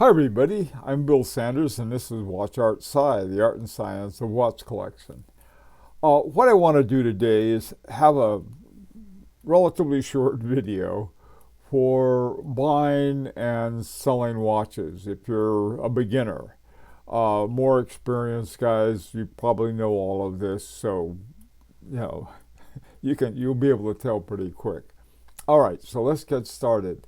Hi, everybody. I'm Bill Sanders, and this is Watch Art Sci, the art and science of watch collection. What I want to do today is have a relatively short video for buying and selling watches. If you're a beginner, more experienced guys, you probably know all of this, so you know you'll be able to tell pretty quick. All right, so let's get started.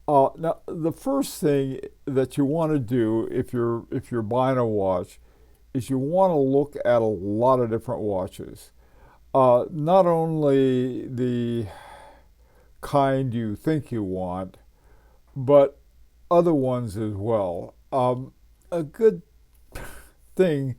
Now, the first thing that you want to do if you're buying a watch is you want to look at a lot of different watches. Not only the kind you think you want, but other ones as well. A good thing,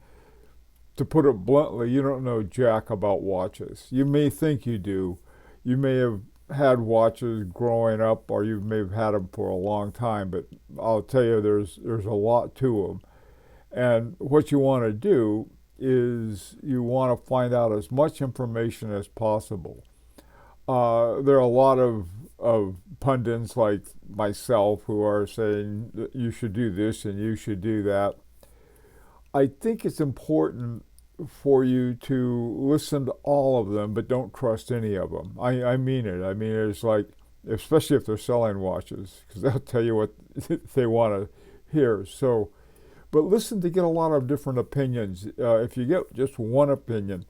to put it bluntly, you don't know jack about watches. You may think you do. You may have had watches growing up, or you may have had them for a long time, but I'll tell you, there's a lot to them. And what you want to do is you want to find out as much information as possible. There are a lot of pundits like myself who are saying that you should do this and you should do that. I think it's important for you to listen to all of them, but don't trust any of them. I mean it. I mean, it's like, especially if they're selling watches, because they'll tell you what they want to hear. So, but listen to get a lot of different opinions. If you get just one opinion,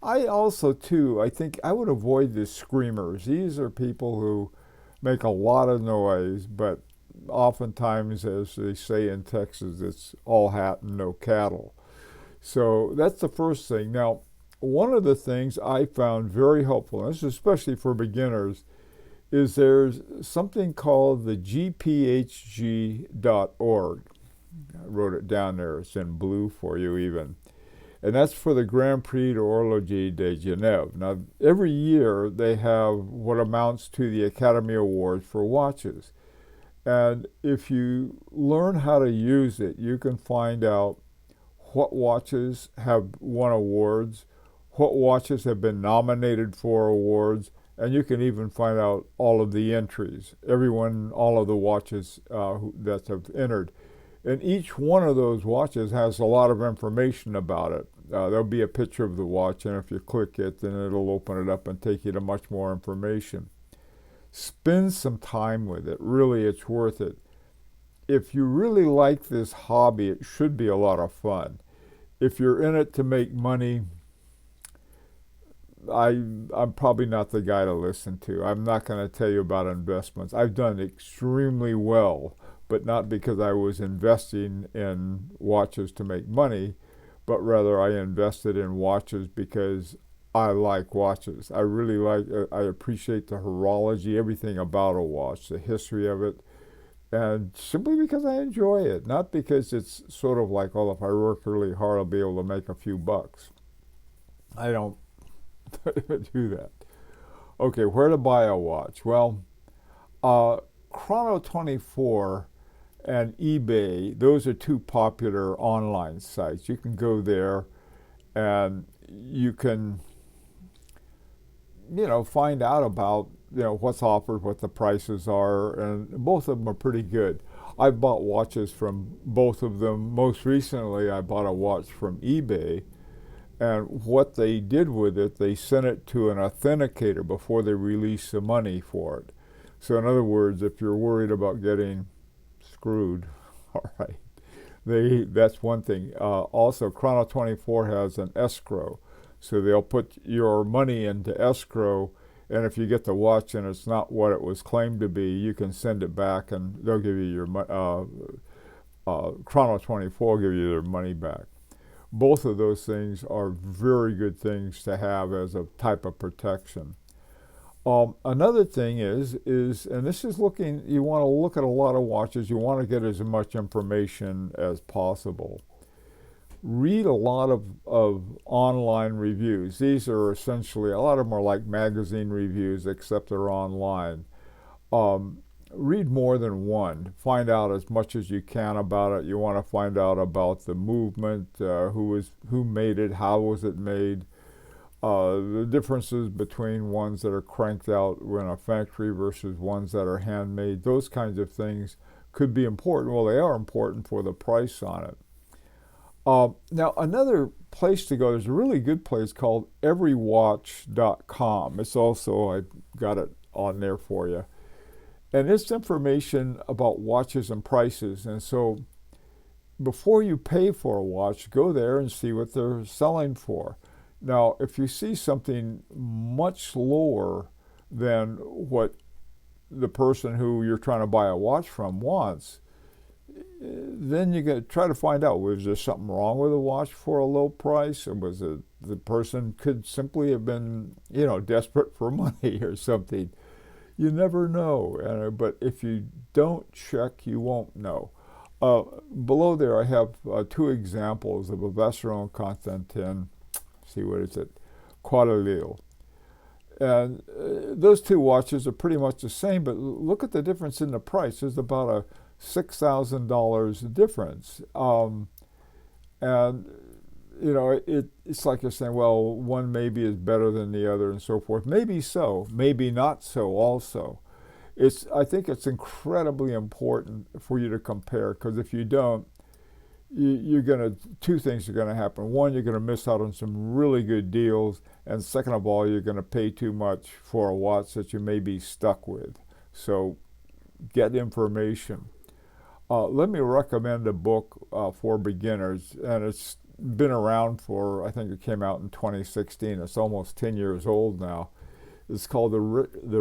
I also, too, I think I would avoid the screamers. These are people who make a lot of noise, but oftentimes, as they say in Texas, it's all hat and no cattle. So that's the first thing. Now, one of the things I found very helpful, and this is especially for beginners, is there's something called the gphg.org. I wrote it down there. It's in blue for you even. And that's for the Grand Prix d'Horlogerie de Genève. Now, every year they have what amounts to the Academy Awards for watches. And if you learn how to use it, you can find out what watches have won awards, what watches have been nominated for awards, and you can even find out all of the entries, all of the watches that have entered. And each one of those watches has a lot of information about it. There'll be a picture of the watch, and if you click it, then it'll open it up and take you to much more information. Spend some time with it. Really, it's worth it. If you really like this hobby, it should be a lot of fun. If you're in it to make money, I'm probably not the guy to listen to. I'm not going to tell you about investments. I've done extremely well, but not because I was investing in watches to make money, but rather I invested in watches because I like watches. I appreciate the horology, everything about a watch, the history of it, and simply because I enjoy it, not because it's sort of like, oh, if I work really hard, I'll be able to make a few bucks. I don't do that. Okay, where to buy a watch? Well, Chrono24 and eBay, those are two popular online sites. You can go there and you can, find out about, what's offered, what the prices are, and both of them are pretty good. I've bought watches from both of them. Most recently, I bought a watch from eBay, and what they did with it, they sent it to an authenticator before they released the money for it. So in other words, if you're worried about getting screwed, all right, that's one thing. Also, Chrono24 has an escrow. So they'll put your money into escrow, and if you get the watch and it's not what it was claimed to be, you can send it back and they'll give you your Chrono24 will give you their money back. Both of those things are very good things to have as a type of protection. Another thing is, and this is you want to look at a lot of watches, you want to get as much information as possible. Read a lot of online reviews. These are essentially, a lot of them are like magazine reviews, except they're online. Read more than one. Find out as much as you can about it. You want to find out about the movement, who made it, how was it made, the differences between ones that are cranked out in a factory versus ones that are handmade, those kinds of things could be important. Well, they are important for the price on it. Now, another place to go, there's a really good place called everywatch.com. It's also, I got it on there for you. And it's information about watches and prices. And so before you pay for a watch, go there and see what they're selling for. Now, if you see something much lower than what the person who you're trying to buy a watch from wants, then you got to try to find out, was there something wrong with the watch for a low price, or was it the person could simply have been, desperate for money or something? You never know. But if you don't check, you won't know. Below there, I have two examples of a Vacheron Constantin. See, what is it? Quadrille. And those two watches are pretty much the same, but look at the difference in the price. There's about a $6,000 difference. It's like you're saying, well, one maybe is better than the other and so forth. Maybe so, maybe not so also. I think it's incredibly important for you to compare, because if you don't, two things are going to happen. One, you're going to miss out on some really good deals. And second of all, you're going to pay too much for a watch that you may be stuck with. So get information. Let me recommend a book for beginners, and it's been around I think it came out in 2016. It's almost 10 years old now. It's called The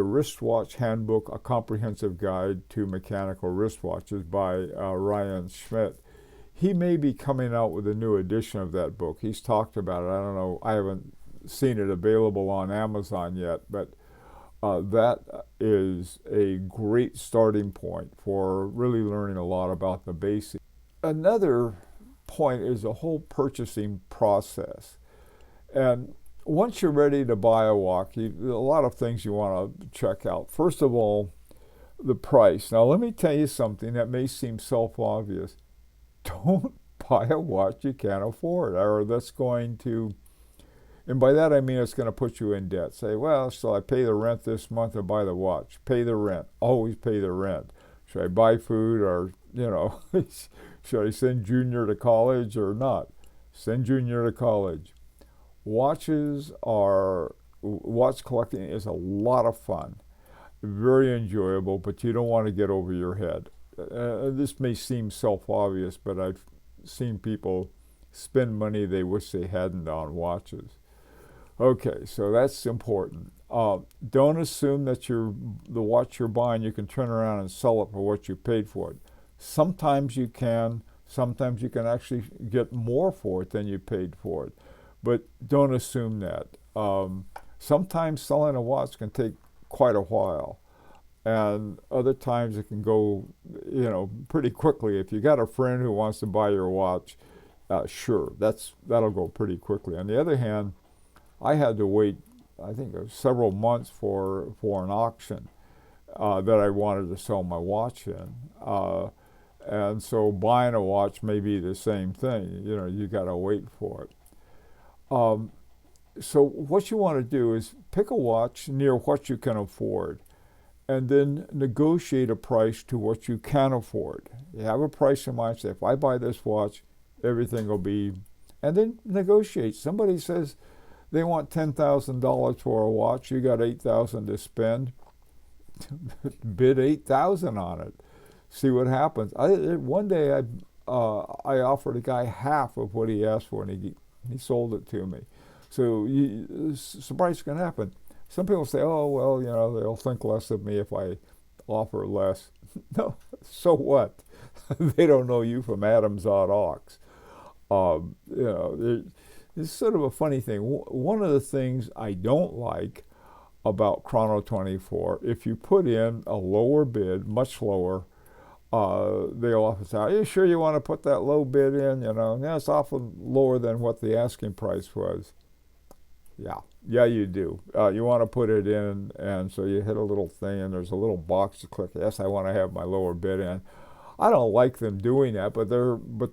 Wristwatch Handbook, A Comprehensive Guide to Mechanical Wristwatches by Ryan Schmidt. He may be coming out with a new edition of that book. He's talked about it. I don't know. I haven't seen it available on Amazon yet, but that is a great starting point for really learning a lot about the basics. Another point is the whole purchasing process. And once you're ready to buy a watch, a lot of things you want to check out. First of all, the price. Now, let me tell you something that may seem self-obvious. Don't buy a watch you can't afford, or that's going to, and by that I mean it's going to put you in debt. Say, well, shall I pay the rent this month or buy the watch? Pay the rent. Always pay the rent. Should I buy food, or, should I send Junior to college or not? Send Junior to college. Watch collecting is a lot of fun, very enjoyable, but you don't want to get over your head. This may seem self-obvious, but I've seen people spend money they wish they hadn't on watches. Okay, so that's important. Don't assume that the watch you're buying, you can turn around and sell it for what you paid for it. Sometimes you can. Sometimes you can actually get more for it than you paid for it. But don't assume that. Sometimes selling a watch can take quite a while. And other times it can go, pretty quickly. If you got a friend who wants to buy your watch, sure, that'll go pretty quickly. On the other hand, I had to wait, I think, several months for an auction that I wanted to sell my watch in. And so buying a watch may be the same thing. You got to wait for it. So what you want to do is pick a watch near what you can afford, and then negotiate a price to what you can afford. You have a price in mind. Say, if I buy this watch, everything will be, and then negotiate. Somebody says they want $10,000 for a watch. You got $8,000 to spend. Bid $8,000 on it. See what happens. One day I offered a guy half of what he asked for, and he sold it to me. So surprise can happen. Some people say, oh, well, they'll think less of me if I offer less. No, so what? They don't know you from Adam's odd ox. It's sort of a funny thing. One of the things I don't like about Chrono 24, if you put in a lower bid, much lower, they'll often say, are you sure you want to put that low bid in? Yeah, it's often lower than what the asking price was. Yeah, you do. You want to put it in, and so you hit a little thing, and there's a little box to click. Yes, I want to have my lower bid in. I don't like them doing that, but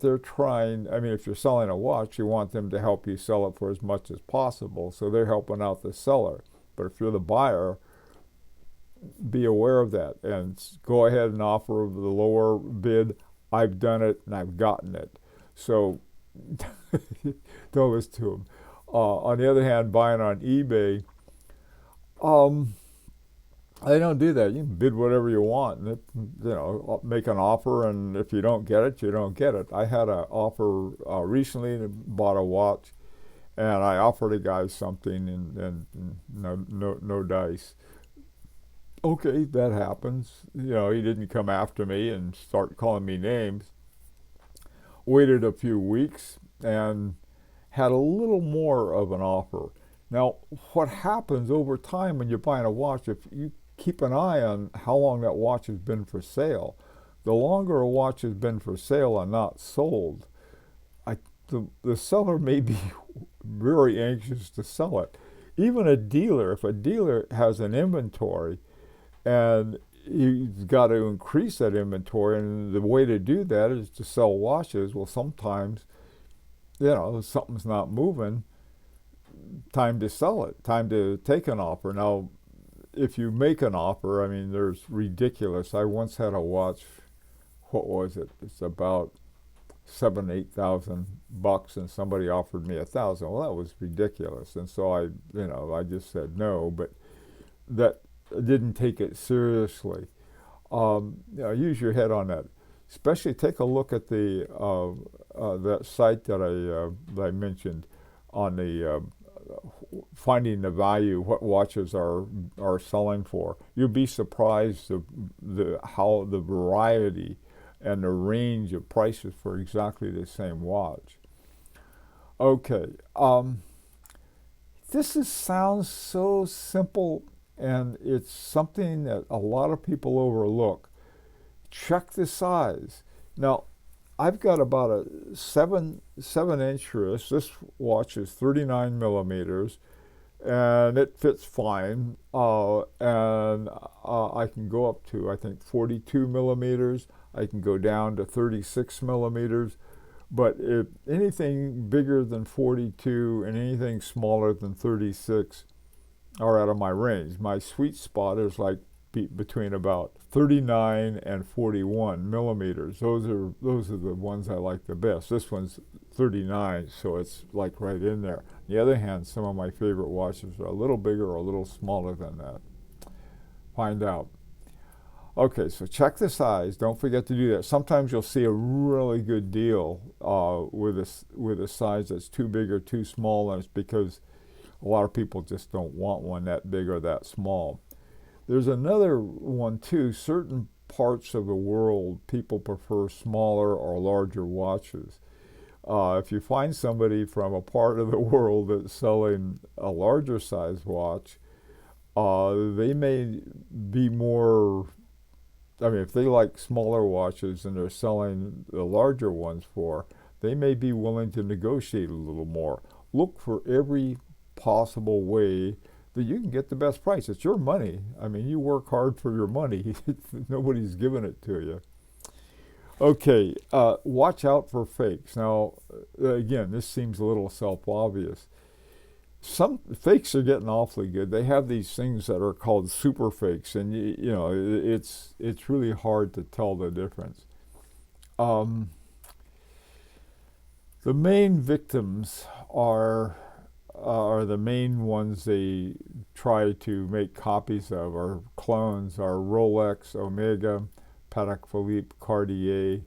they're trying. I mean, if you're selling a watch, you want them to help you sell it for as much as possible, so they're helping out the seller. But if you're the buyer, be aware of that and go ahead and offer the lower bid. I've done it and I've gotten it. So tell this to them. On the other hand, buying on eBay, um, they don't do that. You can bid whatever you want, and make an offer, and if you don't get it, you don't get it. I had an offer recently and bought a watch, and I offered a guy something, and no dice. Okay, that happens. He didn't come after me and start calling me names. Waited a few weeks and had a little more of an offer. Now, what happens over time when you're buying a watch, if you keep an eye on how long that watch has been for sale, the longer a watch has been for sale and not sold, the seller may be very anxious to sell it. Even a dealer, if a dealer has an inventory and he's got to increase that inventory, and the way to do that is to sell watches. Well, sometimes, something's not moving, time to sell it, time to take an offer. Now, if you make an offer, I mean, there's ridiculous. I once had a watch, what was it? It's about $7,000-8,000, and somebody offered me $1,000. Well, that was ridiculous, and so I just said no. But that didn't take it seriously. Use your head on that. Especially take a look at the that site that I mentioned on the finding the value, what watches are selling for. You'll be surprised how the variety and the range of prices for exactly the same watch. Okay, sounds so simple, and it's something that a lot of people overlook. Check the size. Now, I've got about a 7-inch wrist. This watch is 39 millimeters, and it fits fine. And I can go up to, I think, 42 millimeters. I can go down to 36 millimeters. But if anything bigger than 42 and anything smaller than 36 are out of my range. My sweet spot is like between about 39 and 41 millimeters. Those are the ones I like the best. This one's 39, so it's like right in there. On the other hand, some of my favorite watches are a little bigger or a little smaller than that. Find out. Okay, so check the size. Don't forget to do that. Sometimes you'll see a really good deal with a size that's too big or too small, and it's because a lot of people just don't want one that big or that small. There's another one too. Certain parts of the world, people prefer smaller or larger watches. If you find somebody from a part of the world that's selling a larger size watch, they may be more, if they like smaller watches and they're selling the larger ones they may be willing to negotiate a little more. Look for every possible way that you can get the best price. It's your money. You work hard for your money. Nobody's giving it to you. Okay, watch out for fakes. Now, again, this seems a little self-obvious. Some fakes are getting awfully good. They have these things that are called super fakes, and it's really hard to tell the difference. The main victims are the main ones they try to make copies of, or clones, are Rolex, Omega, Patek Philippe, Cartier,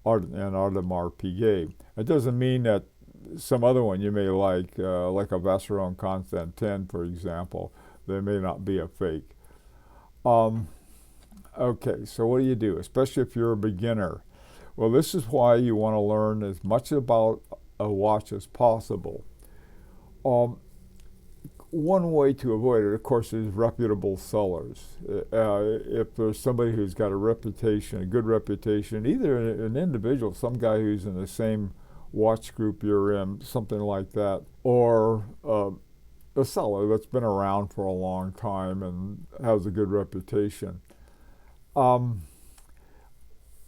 and Audemars Piguet. It doesn't mean that some other one you may like a Vacheron Constantin, for example, there may not be a fake. Okay, so what do you do, especially if you're a beginner? Well, this is why you want to learn as much about a watch as possible. One way to avoid it, of course, is reputable sellers. If there's somebody who's got a good reputation, either an individual, some guy who's in the same watch group you're in, something like that, or a seller that's been around for a long time and has a good reputation. On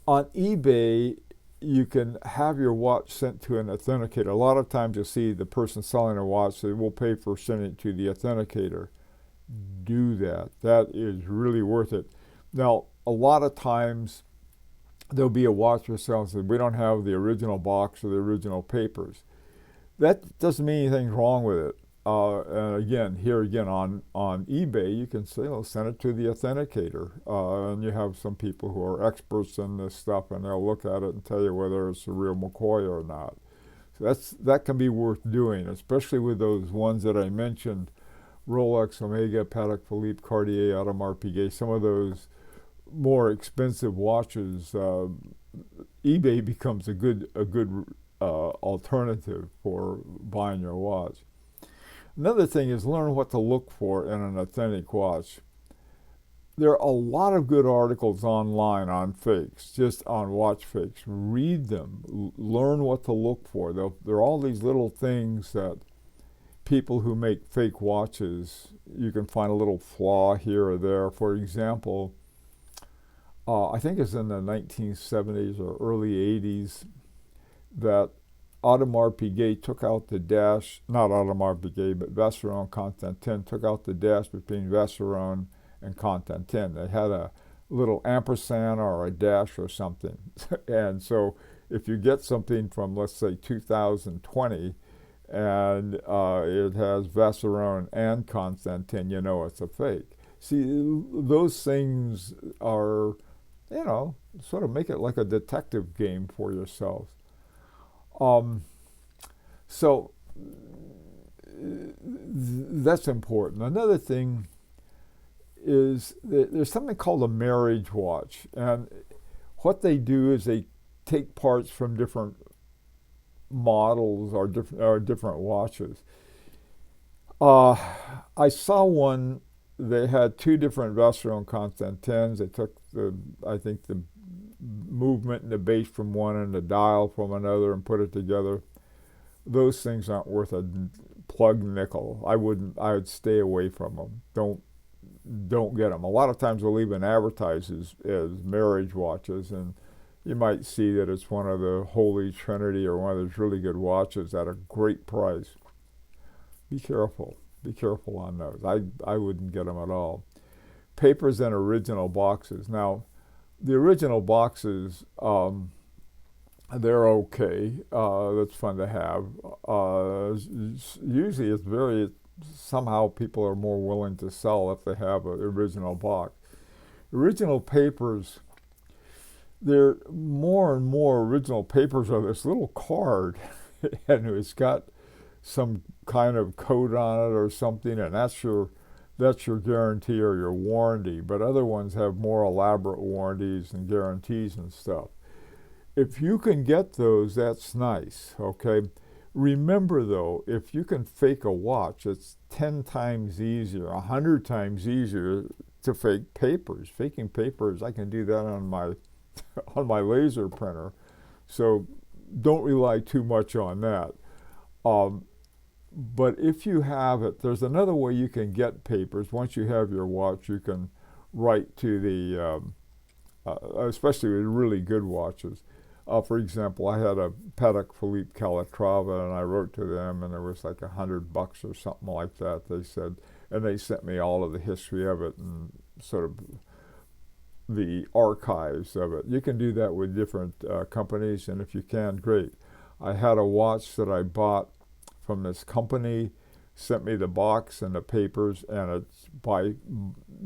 eBay, you can have your watch sent to an authenticator. A lot of times you'll see the person selling a watch, they will pay for sending it to the authenticator. do that. That is really worth it. Now, a lot of times there'll be a watch for sale and says, we don't have the original box or the original papers. That doesn't mean anything's wrong with it. And again, here again on eBay, you can say, send it to the authenticator. And you have some people who are experts in this stuff, and they'll look at it and tell you whether it's a real McCoy or not. So that can be worth doing, especially with those ones that I mentioned, Rolex, Omega, Patek Philippe, Cartier, Audemars Piguet, some of those more expensive watches. eBay becomes a good alternative for buying your watch. Another thing is learn what to look for in an authentic watch. There are a lot of good articles online on fakes, just on watch fakes. Read them, learn what to look for. There are all these little things that people who make fake watches, you can find a little flaw here or there. For example, I think it's in the 1970s or early 80s that Audemars Piguet took out the dash, not Audemars Piguet, but Vacheron Constantin took out the dash between Vacheron and Constantin. They had a little ampersand or a dash or something. And so if you get something from, let's say, 2020, and it has Vacheron and Constantin, you know it's a fake. See, those things are, sort of make it like a detective game for yourselves. So that's important. Another thing is that there's something called a marriage watch, and what they do is they take parts from different models or different watches. I saw one. They had two different Vacheron Constantins. They took the movement and the base from one and the dial from another and put it together. Those things aren't worth a plug nickel. I would stay away from them. Don't get them. A lot of times they'll even advertise as marriage watches, and you might see that it's one of the Holy Trinity or one of those really good watches at a great price. Be careful. Be careful on those. I wouldn't get them at all. Papers and original boxes. Now, the original boxes, they're okay. That's fun to have. Usually somehow people are more willing to sell if they have an original box. Original papers, there more and more original papers are this little card, and it's got some kind of code on it or something, and that's your guarantee or your warranty. But other ones have more elaborate warranties and guarantees and stuff. If you can get those, that's nice, okay? Remember though, if you can fake a watch, it's 10 times easier, 100 times easier to fake papers. Faking papers, I can do that on my laser printer. So don't rely too much on that. But if you have it, there's another way you can get papers. Once you have your watch, you can write to the, especially with really good watches. For example, I had a Patek Philippe Calatrava, and I wrote to them, and there was like $100 or something like that. They said, and they sent me all of the history of it and sort of the archives of it. You can do that with different companies, and if you can, great. I had a watch that I bought from this company, sent me the box and the papers, and it's by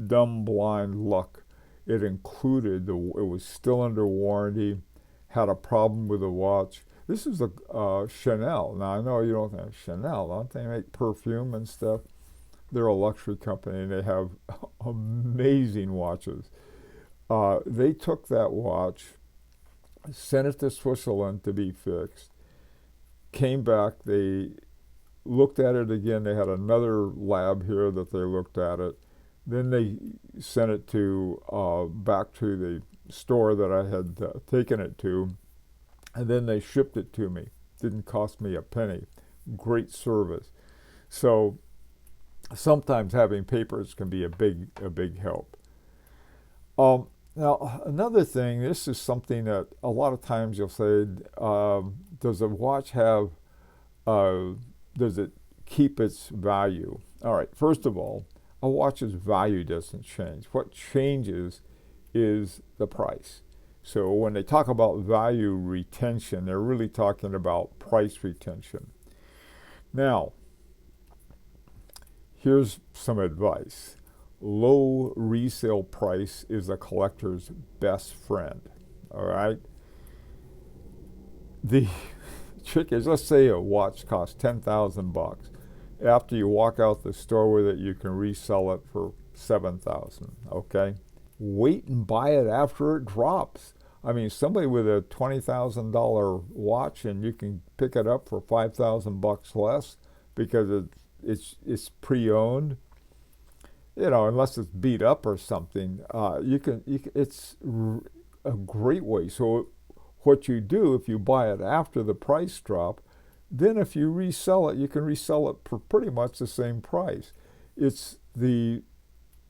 dumb blind luck. It included, it was still under warranty, had a problem with the watch. This is a Chanel. Now I know you don't think Chanel, don't they make perfume and stuff? They're a luxury company and they have amazing watches. They took that watch, sent it to Switzerland to be fixed, came back, they looked at it again. They had another lab here that they looked at it. Then they sent it to back to the store that I had taken it to, and then they shipped it to me. Didn't cost me a penny. Great service. So sometimes having papers can be a big help. Now another thing, this is something that a lot of times you'll say, does a watch have does it keep its value? All right, first of all, A watch's value doesn't change. What changes is the price. So when they talk about value retention, they're really talking about price retention. Now, here's some advice. Low resale price is a collector's best friend. All right? The trick is, let's say a watch costs $10,000. After you walk out the store with it, you can resell it for $7,000. Okay? Wait and buy it after it drops. I mean, somebody with a $20,000 watch, and you can pick it up for $5,000 less because it's pre-owned. You know, unless it's beat up or something, it's a great way. So what you do, if you buy it after the price drop, then if you resell it, you can resell it for pretty much the same price. It's the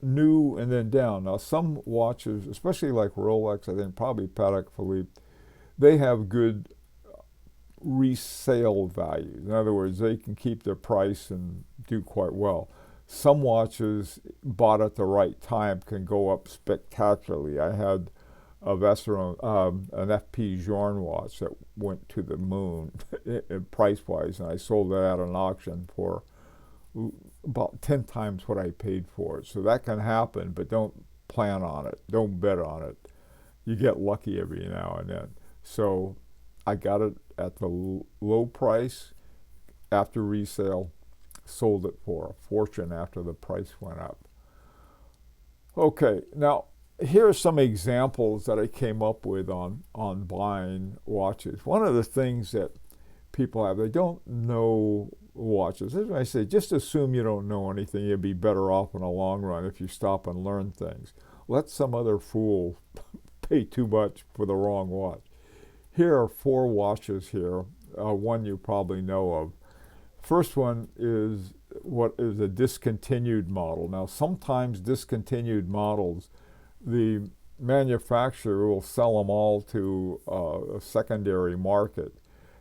new and then down. Now, some watches, especially like Rolex, I think probably Patek Philippe, they have good resale value. In other words, they can keep their price and do quite well. Some watches bought at the right time can go up spectacularly. I had a Vacheron, an FP Journe watch that went to the moon price-wise, and I sold it at an auction for about 10 times what I paid for it. So that can happen, but don't plan on it. Don't bet on it. You get lucky every now and then. So I got it at the low price after resale, sold it for a fortune after the price went up. Okay, now here are some examples that I came up with on buying watches. One of the things that people have, they don't know watches. As I say, just assume you don't know anything. You'd be better off in the long run if you stop and learn things. Let some other fool pay too much for the wrong watch. Here are 4 watches here, one you probably know of. First one is what is a discontinued model. Now, sometimes discontinued models, the manufacturer will sell them all to a secondary market,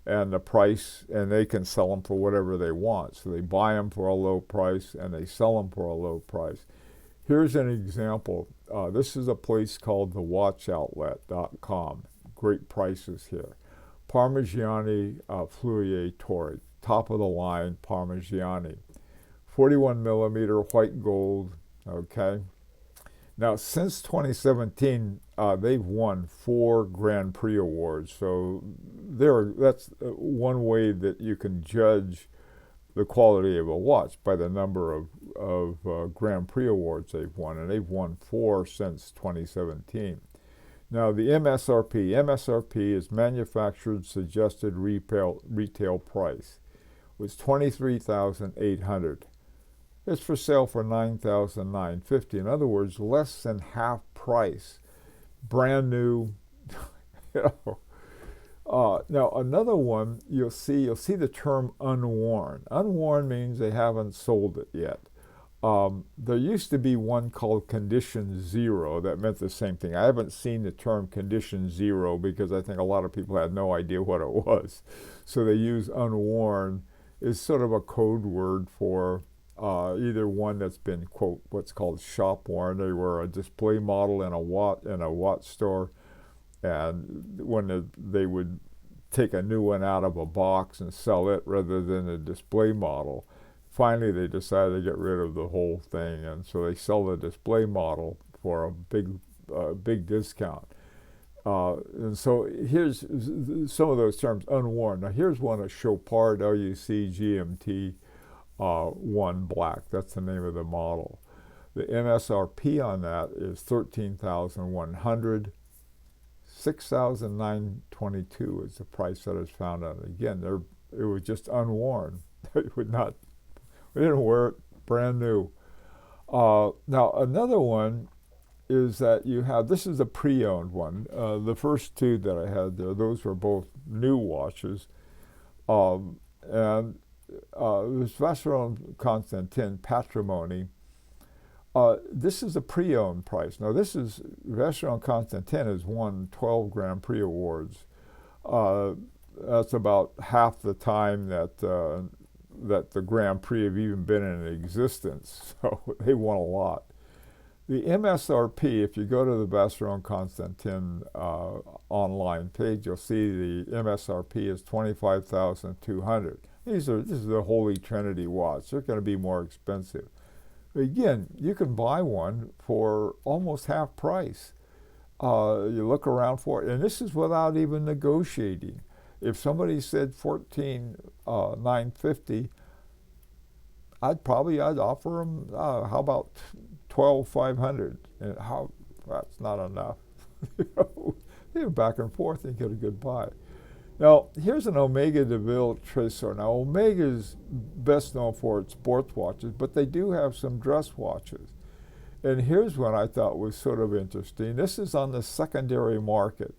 and the price, and they can sell them for whatever they want. So they buy them for a low price and they sell them for a low price. Here's an example. This is a place called thewatchoutlet.com. Great prices here. Parmigiani Fleurier Tori, top of the line Parmigiani. 41 millimeter white gold, okay? Now, since 2017, they've won 4 Grand Prix awards. So that's one way that you can judge the quality of a watch, by the number of Grand Prix awards they've won. And they've won 4 since 2017. Now, the MSRP is manufactured suggested retail price, was $23,800. It's for sale for $9,950. In other words, less than half price, brand new. Now another one, you'll see the term unworn. Unworn means they haven't sold it yet. There used to be one called Condition Zero that meant the same thing. I haven't seen the term Condition Zero because I think a lot of people had no idea what it was. So they use unworn as sort of a code word for either one that's been, quote, what's called shop worn. They were a display model in a watch store, and when they would take a new one out of a box and sell it rather than a display model. Finally, they decided to get rid of the whole thing, and so they sell the display model for a big discount. And so here's some of those terms, unworn. Now here's one, a Chopard LUC GMT 1 black. That's the name of the model. The MSRP on that is $13,100. $6,922 is the price that is found on it. Again, it was just unworn. We didn't wear it, brand new. Now another one is that you have, this is a pre-owned one. The first 2 that I had there, those were both new watches. And this Vacheron Constantin Patrimony, this is a pre-owned price. Now this is, Vacheron Constantin has won 12 Grand Prix awards. That's about half the time that that the Grand Prix have even been in existence, so they won a lot. The MSRP, if you go to the Vacheron Constantin online page, you'll see the MSRP is $25,200. This is the Holy Trinity watch. They're going to be more expensive. But again, you can buy one for almost half price. You look around for it, and this is without even negotiating. If somebody said $14,950, I'd offer them. How about $12,500? And that's not enough. You know, back and forth and get a good buy. Now here's an Omega DeVille Tresor. Now Omega is best known for its sports watches, but they do have some dress watches. And here's one I thought was sort of interesting. This is on the secondary market.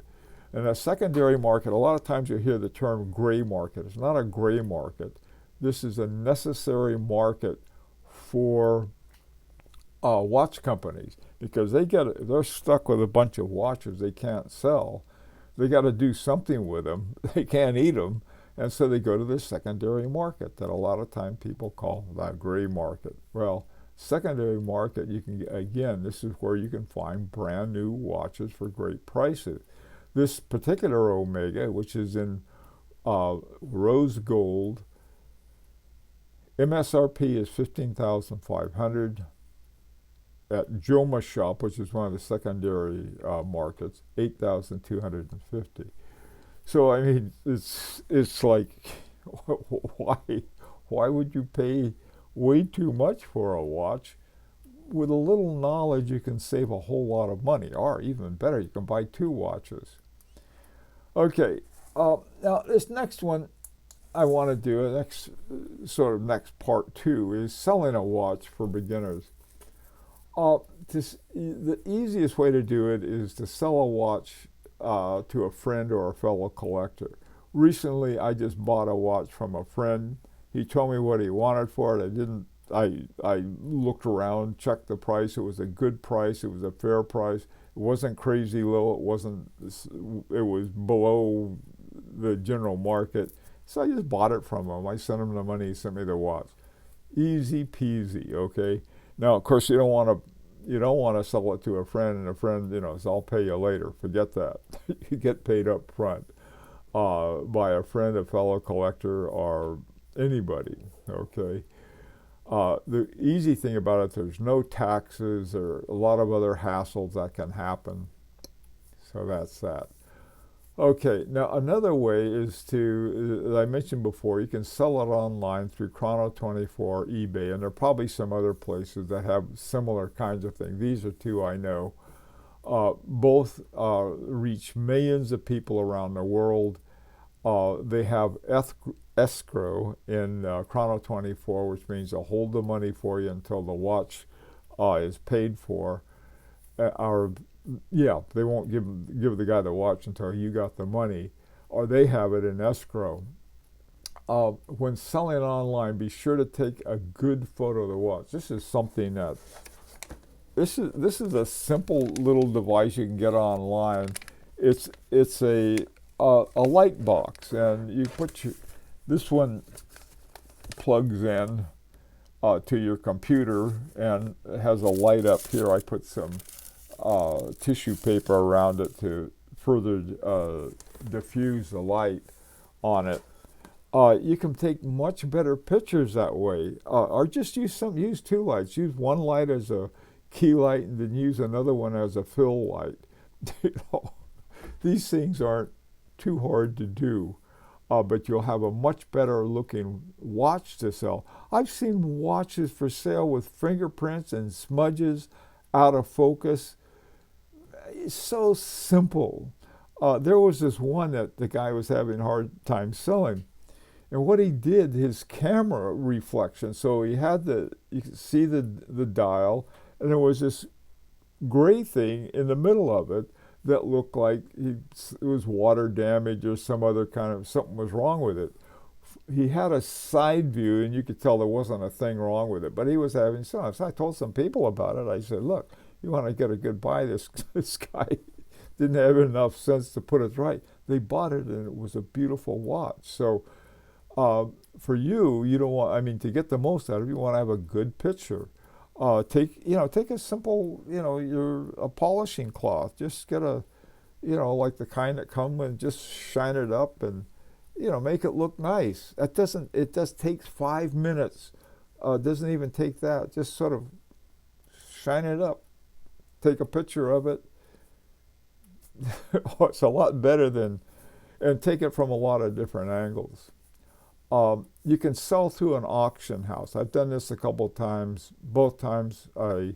And a secondary market, a lot of times you hear the term gray market. It's not a gray market. This is a necessary market for watch companies, because they're stuck with a bunch of watches they can't sell. They got to do something with them. They can't eat them, and so they go to the secondary market that a lot of time people call the gray market. Well, secondary market, this is where you can find brand new watches for great prices. This particular Omega, which is in rose gold, MSRP is $15,500. At Joma Shop, which is one of the secondary markets, $8,250. So I mean, it's like, why would you pay way too much for a watch? With a little knowledge, you can save a whole lot of money, or even better, you can buy two watches. Okay, now this next one I want to do, next part two, is selling a watch for beginners. The easiest way to do it is to sell a watch to a friend or a fellow collector. Recently, I just bought a watch from a friend. He told me what he wanted for it. I looked around, checked the price. It was a good price. It was a fair price. It wasn't crazy low. It was below the general market. So I just bought it from him. I sent him the money. He sent me the watch. Easy peasy. Okay. Now, of course, you don't want to sell it to a friend, and a friend, says, I'll pay you later. Forget that. You get paid up front by a friend, a fellow collector, or anybody. Okay. The easy thing about it, there's no taxes or a lot of other hassles that can happen. So that's that. Okay, now another way is as I mentioned before, you can sell it online through Chrono24, eBay, and there are probably some other places that have similar kinds of things. These are two I know. Both reach millions of people around the world. They have escrow in Chrono24, which means they'll hold the money for you until the watch is paid for. They won't give the guy the watch until you got the money, or they have it in escrow. When selling online, be sure to take a good photo of the watch. This is something this is a simple little device you can get online. It's a light box, and you put this one plugs in to your computer, and it has a light up here. I put some tissue paper around it to further diffuse the light on it. You can take much better pictures that way, or just use two lights. Use one light as a key light, and then use another one as a fill light. These things aren't too hard to do, but you'll have a much better looking watch to sell. I've seen watches for sale with fingerprints and smudges, out of focus. It's so simple. There was this one that the guy was having a hard time selling. And what he did, his camera reflection, so he had you could see the dial, and there was this gray thing in the middle of it that looked like it was water damage or something was wrong with it. He had a side view, and you could tell there wasn't a thing wrong with it, but he was having some. So I told some people about it. I said, look, you want to get a good buy, this guy didn't have enough sense to put it right. They bought it, and it was a beautiful watch. So For you, you don't want, I mean, to get the most out of it, you want to have a good picture. Take a simple, a polishing cloth. Just get a, like the kind that come and just shine it up and, make it look nice. It just takes 5 minutes. Doesn't even take that. Just sort of shine it up. Take a picture of it. It's a lot better than, and take it from a lot of different angles. You can sell through an auction house. I've done this a couple of times. Both times I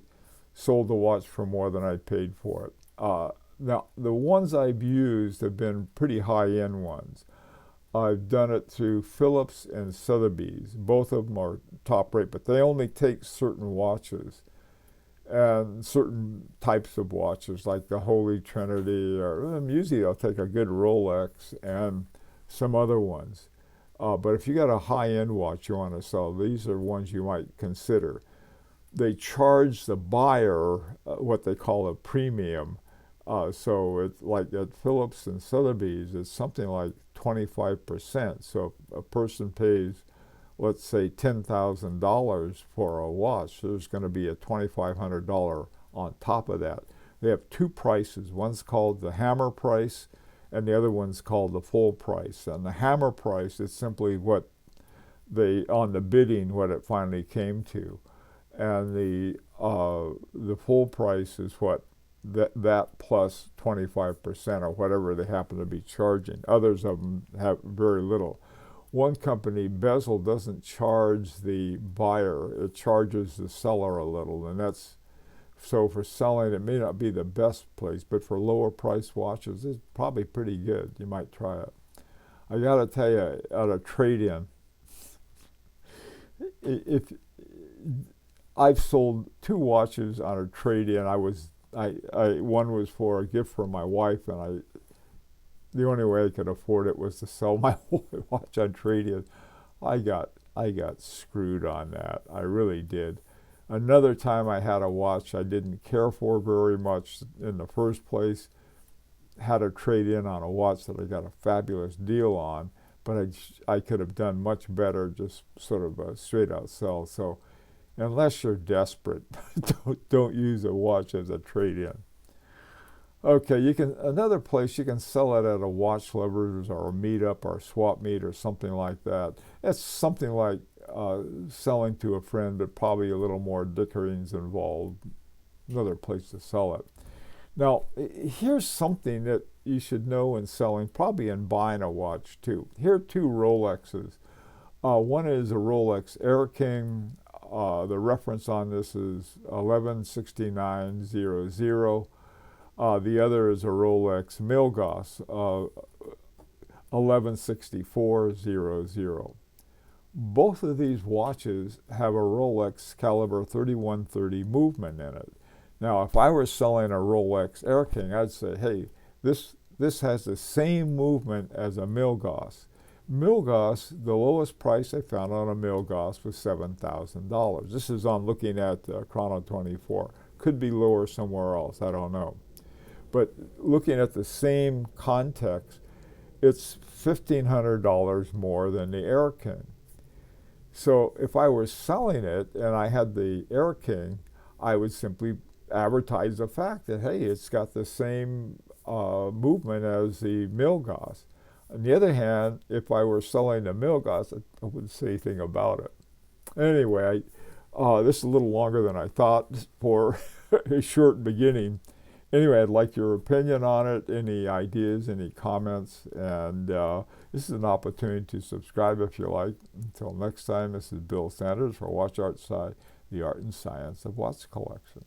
sold the watch for more than I paid for it. Now, the ones I've used have been pretty high-end ones. I've done it through Phillips and Sotheby's. Both of them are top rate, but they only take certain watches and certain types of watches, like the Holy Trinity, or usually they'll take a good Rolex and some other ones. But if you got a high-end watch you want to sell, these are ones you might consider. They charge the buyer what they call a premium. So it's like at Phillips and Sotheby's, it's something like 25%. So if a person pays, let's say, $10,000 for a watch, there's going to be a $2,500 on top of that. They have two prices. One's called the hammer price, and the other one's called the full price. And the hammer price is simply what on the bidding, what it finally came to. And the full price is what that plus 25% or whatever they happen to be charging. Others of them have very little. One company, Bezel, doesn't charge the buyer. It charges the seller a little, and that's, so for selling, it may not be the best place, but for lower price watches, it's probably pretty good. You might try it. I got to tell you, at a trade-in, if I've sold 2 watches on a trade-in, one was for a gift from my wife, and the only way I could afford it was to sell my watch on trade-in. I got screwed on that. I really did. Another time I had a watch I didn't care for very much in the first place, had a trade-in on a watch that I got a fabulous deal on, but I could have done much better, just sort of a straight-out sell. So unless you're desperate, don't use a watch as a trade-in. Okay, another place you can sell it at a watch lovers or a meetup or a swap meet or something like that. It's something like selling to a friend, but probably a little more dickerings involved. Another place to sell it. Now, here's something that you should know in selling, probably in buying a watch too. Here are 2 Rolexes. One is a Rolex Air King. The reference on this is 116900. The other is a Rolex Milgauss, 116400. Both of these watches have a Rolex caliber 3130 movement in it. Now, if I were selling a Rolex Air King, I'd say, hey, this has the same movement as a Milgauss. Milgauss, the lowest price I found on a Milgauss was $7,000. This is on looking at Chrono 24. Could be lower somewhere else, I don't know. But looking at the same context, it's $1,500 more than the Air King. So if I were selling it and I had the Air King, I would simply advertise the fact that, hey, it's got the same movement as the Milgauss. On the other hand, if I were selling the Milgauss, I wouldn't say anything about it. Anyway, this is a little longer than I thought for a short beginning. Anyway, I'd like your opinion on it, any ideas, any comments, and this is an opportunity to subscribe if you like. Until next time, this is Bill Sanders for Watch Art Sci, the art and science of watch collection.